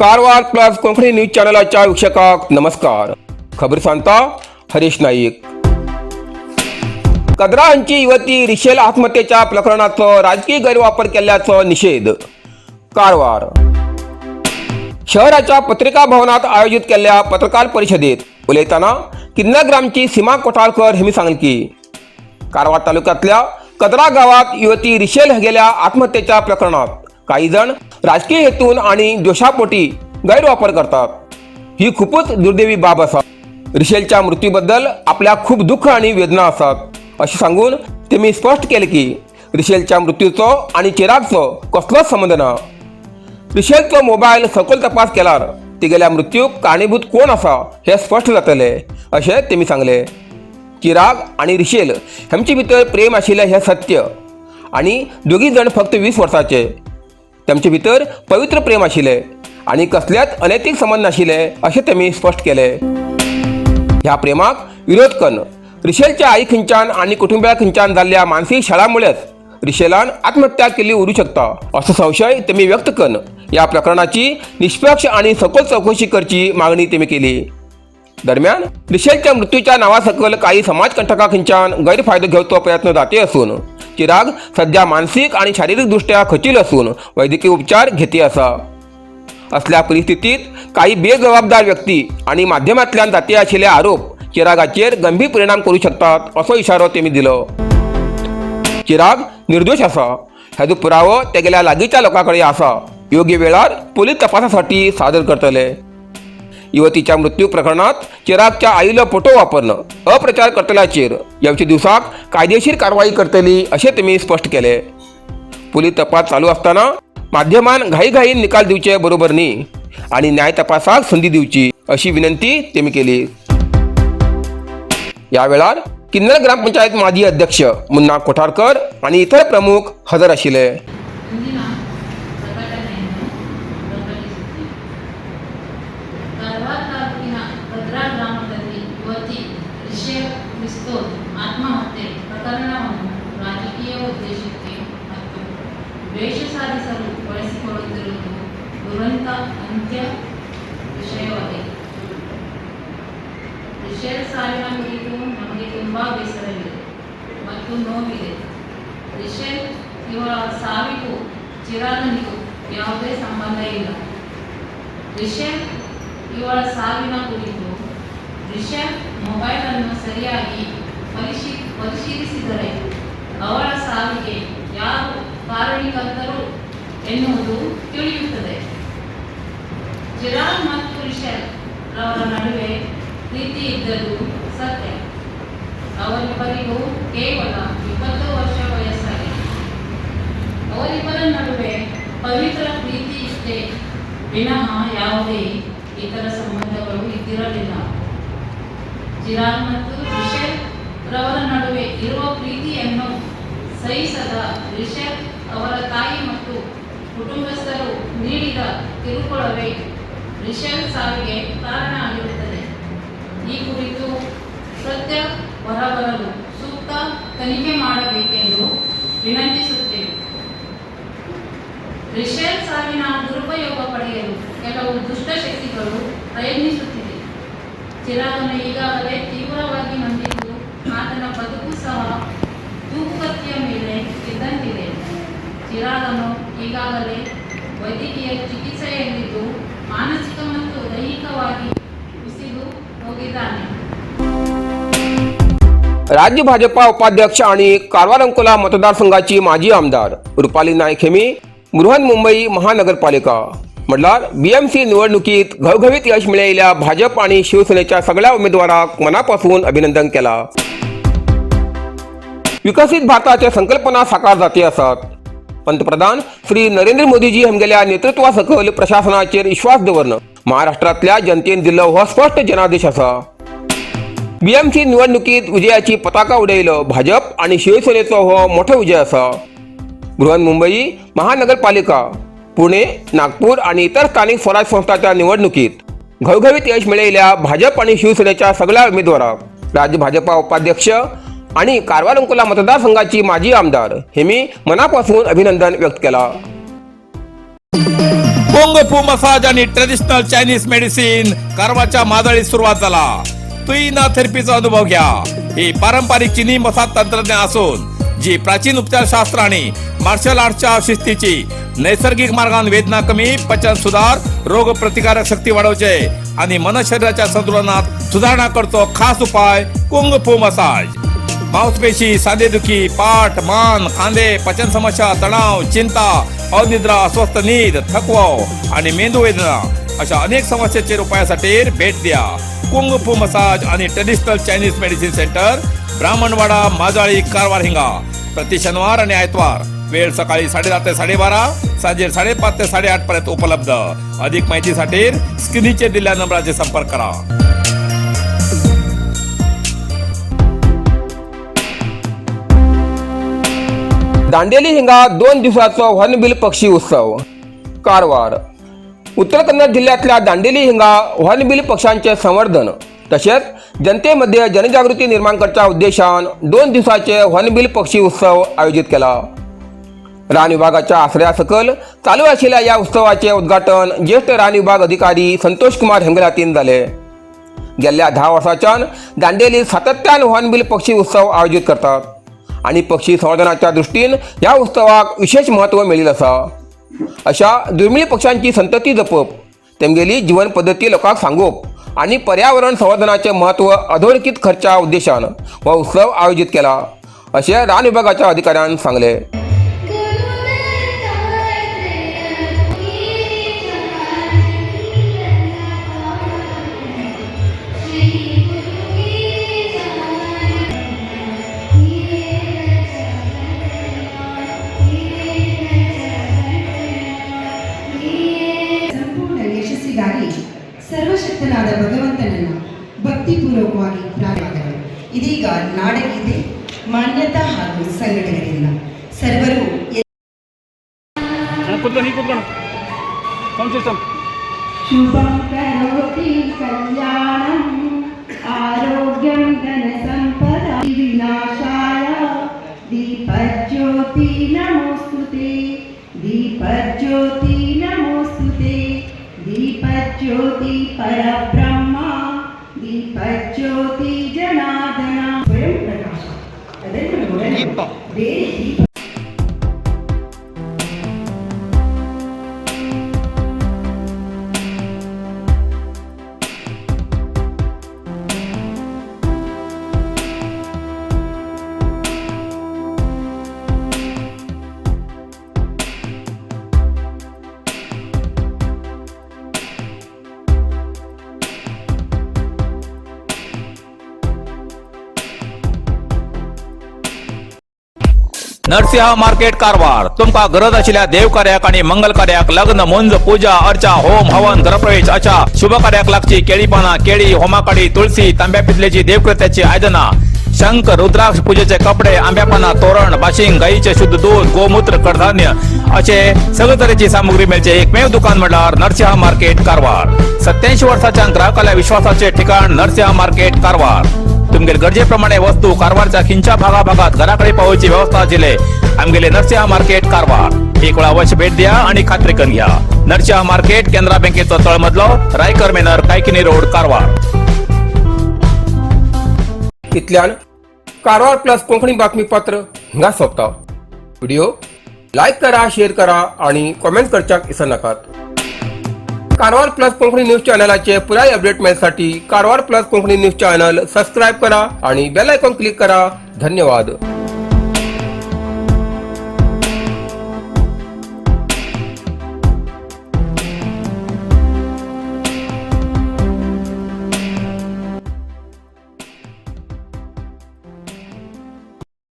Karwar plus Konkani news चॅनलाच्या वीक्षकांक नमस्कार. खबर सांगता हरीश नाईक. कदरा हांची युवती रिशेल आत्महत्येच्या प्रकरणाचो राजकीय गैरवापर केल्याचो निषेध. कारवार शहराच्या पत्रिका भवनात आयोजित केलेल्या पत्रकार परिषदेत उलयतना किन्नर ग्रामची सीमा कोठाळकर हेमी सांगली की कारवार तालुक्यातल्या कदरा गावात युवती रिशेल गेल्या आत्महत्येच्या प्रकरणात काही जण राजकीय हेतून आणि दोषापोटी गैरवापर करतात. ही खूपच दुर्दैवी बाब असा. रिशेलच्या मृत्यूबद्दल आपल्या खूप दुःख आणि वेदना असतात असे सांगून त्यांनी स्पष्ट केले की रिशेलच्या मृत्यूचो आणि चिरागचो कसलोच संबंध ना. रिशेलचो मोबायल सखोल तपास केल्यार तिगेल्या मृत्यूक कारणीभूत कोण असा हे स्पष्ट जातले असे त्यांनी सांगले. चिराग आणि रिशेल हांचे भितर प्रेम आशिल्लें हे सत्य आणि दोगी जण फक्त 20 वर्सांचे. त्यांचे भितर पवित्र प्रेम आशिल्लें आणि कसलेच अनैतिक संबंध नाशिल्ले असे त्यांनी स्पष्ट केले. ह्या प्रेमाक विरोध करून रिशेलच्या आई खंयच्यान आणि कुटुंबिया खंयच्यान जाल्ल्या मानसिक छळामुळेच रिशेलान आत्महत्या केली उरूं शकता असो संशय त्यांनी व्यक्त करून या प्रकरणाची निष्पक्ष आणि सखोल चौकशी करची मागणी त्यांनी केली. दरम्यान रिशेलच्या मृत्यूच्या नावासकल काही समाजकंटकां खंयच्यान गैरफायदो घेवचो प्रयत्न जाते असून चिराग सध्या मानसिक आणि शारीरिक दृष्ट्या खचील असून वैद्यकीय उपचार घेते असा. असल्या परिस्थितीत काही बेजबाबदार व्यक्ती आणि माध्यमांतल्यान जाते आशिल्ले आरोप चिरागाचेर गंभीर परिणाम करू शकतात असो इशारो त्यांनी दिलो. चिराग निर्दोष असा हेजो पुरावो तेगेल्या लागींच्या लोकांकडे असा. योग्य वेळार पोलीस तपासासाठी सादर करतले. युवतीच्या मृत्यू प्रकरणात चिरागच्या आईलो फोटो वापरणं अप्रचार करतल्याचेर येवच्या दिवसाक कायदेशीर कारवाई करतली असे त्यांनी स्पष्ट केले. पोलीस तपास चालू असताना माध्यमान घाईघाईन निकाल दिवचे बरोबर न्ही आणि न्याय तपासाक संधी दिवची अशी विनंती त्यांनी केली. या वेळार किन्नर ग्रामपंचायत माजी अध्यक्ष मुन्ना कोठारकर आणि इतर प्रमुख हजर आशिल्ले. ಆತ್ಮಹತ್ಯೆ ಪ್ರಕರಣವನ್ನು ರಾಜಕೀಯ ಉದ್ದೇಶಕ್ಕೆ ಮತ್ತು ದ್ವೇಷ ಸಾಧಿಸಲು ಬಳಸಿಕೊಳ್ಳುತ್ತಿರುವುದು ದುರಂತ ಅಂತ್ಯ ವಿಷಯವಾಗಿದೆ. ರಿಶೇಲ್ ಸಾವಿನ ಕುರಿತು ನಮಗೆ ತುಂಬಾ ಬೇಸರವಿದೆ ಮತ್ತು ನೋವಿದೆ. ರಿಶೇಲ್ ಇವರ ಸಾವಿಗೂ ಚಿರಾಗನಿಗೂ ಯಾವುದೇ ಸಂಬಂಧ ಇಲ್ಲ. ರಿಶೇಲ್ ಇವರ ಸಾವಿನ ಕುರಿತು ರಿಶೇಲ್ ಮೊಬೈಲ್ ಅನ್ನು ಸರಿಯಾಗಿ ಪರಿಶೀಲಿಸಿದರೆ ಅವರ ಸಾವಿಗೆ ಯಾರು ಕಾರಣೀಕರ್ತರು ಎನ್ನುವುದು ತಿಳಿಯುತ್ತದೆ. ಚಿರಾಗ್ ಮತ್ತು ರಿಶೇಲ್ ಅವರ ನಡುವೆ ಪ್ರೀತಿ ಇದ್ದದ್ದು ಸತ್ಯ. ಅವರಿಬ್ಬರಿಗೂ ಕೇವಲ 20 ವರ್ಷ ವಯಸ್ಸಾಗಿದೆ. ಅವರಿಬ್ಬರ ನಡುವೆ ಪವಿತ್ರ ಪ್ರೀತಿ ಇಷ್ಟೇ ವಿನಃ ಯಾವುದೇ ಇತರ ಸಂಬಂಧಗಳು ಇದ್ದಿರಲಿಲ್ಲ. ಚಿರಾಗ್ ಮತ್ತು ರಿಶೇಲ್ ರವರ ನಡುವೆ ಇರುವ ಪ್ರೀತಿಯನ್ನು ಸಹಿಸದ ರಿಶೇಲ್ ಅವರ ತಾಯಿ ಮತ್ತು ಕುಟುಂಬಸ್ಥರು ನೀಡಿದ ಕಿರುಕುಳವೇ ರಿಶೇಲ್ ಸಾವಿಗೆ ಕಾರಣ ಆಗಿರುತ್ತದೆ. ಈ ಕುರಿತು ಸತ್ಯ ಹೊರಬರಲು ಸೂಕ್ತ ತನಿಖೆ ಮಾಡಬೇಕೆಂದು ವಿನಂತಿಸುತ್ತೇವೆ. ರಿಶೇಲ್ ಸಾವಿನ ದುರುಪಯೋಗ ಪಡೆಯಲು ಕೆಲವು ದುಷ್ಟಶಕ್ತಿಗಳು ಪ್ರಯತ್ನಿಸುತ್ತಿದೆ. ಚಿರಾಗನು ಈಗಾಗಲೇ ತೀವ್ರವಾಗಿ ನಂಬಿದ್ದು ಆತನ ಬದುಕು ಸಹ ತೂಗುಗತಿಯ ಮೇಲೆ ಇದ್ದಂತಿದೆ. ಚಿರಾಗನು ಈಗಾಗಲೇ ವೈದ್ಯಕೀಯ ಚಿಕಿತ್ಸೆಯಲ್ಲಿದ್ದು ಮಾನಸಿಕ ಮತ್ತು ದೈಹಿಕವಾಗಿ ಕುಸಿದು ಹೋಗಿದ್ದಾನೆ. राज्य भाजपा उपाध्यक्ष आणि कारवार अंकोला मतदारसंघाची माजी आमदार रुपाली नाईक हेमी बृहन्मुंबई महानगरपालिका म्हटल्यार BMC निवडणुकीत घवघवीत यश मिळविलेल्या भाजप आणि शिवसेनेच्या सगळ्या उमेदवारांक मनापासून अभिनंदन केला. विकसित भारताच्या संकल्पना साकार जाती आसात. पंतप्रधान श्री नरेंद्र मोदीजी हांगेल्या नेतृत्वासकल प्रशासनाचेर विश्वास दवरून महाराष्ट्रातल्या जनतेन दिल्लो हो स्पष्ट जनादेश आसा. BMC निवडणुकीत विजयाची पताका उडयलो भाजप आणि शिवसेनेचो हो मोठो विजय आसा. बृहन्मुंबई महानगरपालिका, पुणे, नागपूर आणि इतर स्थानिक स्वराज संस्थांच्या निवडणुकीत घवघवीत यश मिळविलेल्या भाजप आणि शिवसेनेच्या सगळ्या उमेदवारांक राज्य भाजपा उपाध्यक्ष आणि कारवार अंकोला मतदारसंघाची माजी आमदार हेमी मनापासून अभिनंदन व्यक्त केला. कुंग फू मसाज आणि ट्रेडिशनल चायनीज मेडिसिन कारवारच्या मादळी सुरुवात झाला. तुईना थेरपीचा अनुभव घ्या. ही पारंपरिक चीनी मसाज तंत्रज्ञान असून जी प्राचीन उपचारशास्त्र आणि मार्शल आर्टच्या शिस्तीची नैसर्गिक मार्गाने वेदना कमी, पचन सुधार, रोग प्रतिकारक शक्ती वाढवते आणि मन शरीराच्या संतुलनात सुधारणा करतो. खास उपाय कुंग फू मसाज. मांसपेशी, सांधेदुखी, पाठ, मान, खांदे, पचन समस्या, तणाव, चिंता, अनिद्रा, अस्वस्थ नींद, थकवा आणि मेंदू वेदना अशा अनेक समस्यांचे उपायासाठी भेट द्या. कुंग फू मसाज आणि traditional Chinese medicine centre, Brahmanwada, Majali, Karwar हिंगा. प्रति शनिवार आणि आयतवार. वेळ सकाळी 10:30 ते 12:30, सांजे 5:30 ते 8:30 पर्यंत उपलब्ध. अधिक माहितीसाठी स्क्रीनचे दिलेल्या नंबराचे संपर्क करा. दांडेली हिंगा 2 दिवसाचा हॉर्नबिल पक्षी उत्सव. कारवार. उत्तर कन्नड जिल्ह्यातल्या दांडेली हिंगा हॉर्नबिल पक्ष्यांचे संवर्धन तसेच जनतेमध्ये जनजागृती निर्माण करण्याच्या उद्देशान 2 दिवसाचे हॉर्नबिल पक्षी उत्सव आयोजित केला. रान विभागाच्या आश्रयासकल चालू असलेल्या या उत्सवाचे उद्घाटन ज्येष्ठ रान विभाग अधिकारी संतोष कुमार हेंगल हातीन झाले. गेल्या 10 वर्षांच्यान दांडेली सातत्यान हॉर्नबिल पक्षी उत्सव आयोजित करतात आणि पक्षी संवर्धनाच्या दृष्टीन या उत्सवाक विशेष महत्त्व मेळिल्ल आसा. अशा दुर्मिळ पक्ष्यांची संतती जपप, तेमगेली जीवन पद्धती लोकांक सांगप आणि पर्यावरण संवर्धनाचे महत्त्व अधोरेखित करच्या उद्देशान हो उत्सव आयोजित केला असे रान विभागाच्या अधिकाऱ्यान सांगले. ಸರ್ವಶಕ್ತನಾದ ಭಗವಂತನನ್ನು ಭಕ್ತಿಪೂರ್ವಕವಾಗಿ ಪ್ರಾರ್ಥನೆ. ಇದೀಗ ನಾಡಗೀತೆ ಮಾನ್ಯತಾ ಹಾಗೂ ಸಂಘಟನೆಗಳಿಂದ ಸರ್ವರು ಶುಭಂ ಕರೋತಿ ಕಲ್ಯಾಣಂ ಆರೋಗ್ಯಂ ಧನ ಸಂಪದ ವಿನಾಶಾಯ ದೀಪಜ್ಯೋತಿ ನಮೋಸ್ತುತೆ ದೀಪಜ್ಯೋತಿ ನಮೋಸ್ತುತೆ दीपज्योति परब्रह्म दीपज्योति जनार्दन स्वयं प्रकाश ಅದನ್ನು ನೋಡಲು ಬೇರೆ ದೀಪ. नरसिंह मार्केट कारवार. तुमका गरज असलेल्या देव कार्याक आणि मंगल कार्याक, लग्न, मुंज, पूजा, अर्चा, होम, हवन, गृहप्रवेश अशा शुभ कार्याक लागची केळी पाना, केळी, होमाकाडी, तुळशी, तांब्या पितलेची देवकृत्याची आयदना, शंख, रुद्राक्ष पूजेचे कपडे, आंब्या पाना, तोरण, बाशिंग, गाईचे शुद्ध दूध, गोमूत्र, कडधान्य असे सगळे तऱ्हेची सामुग्री मिळते एकमेव दुकान म्हणल्यार नरसिंह मार्केट कारवार. 87 वर्षाच्या ग्राहकाला विश्वासाचे ठिकाण नरसिंह मार्केट कारवार. तुमगेल गरजेप्रमाणे वस्तू कारवारच्या खिंच्या भागाभागात घराकडे पावची व्यवस्था दिले. आमगेले नरसिंह मार्केट कारवार. एक वेळा अवश्य भेट द्या आणि खात्री करून घ्या. नरसिंह मार्केट केंद्रा बँकेचो तळमजलो, रायकर मेनर, कायकिनी रोड, कारवार. इतल्यान कारवार प्लस कोंकणी बातमीपत्र हिंगा सोंपता. व्हिडिओ लाईक करा, शेअर करा आणि कमेंट करच्याक विसरू नकात. कारवार प्लस कोंकणी न्यूज चॅनलाचे पुराय अपडेट मिळण्यासाठी Karwar plus Konkani news channel subscribe करा आणि बेल आयकॉन क्लिक करा. धन्यवाद.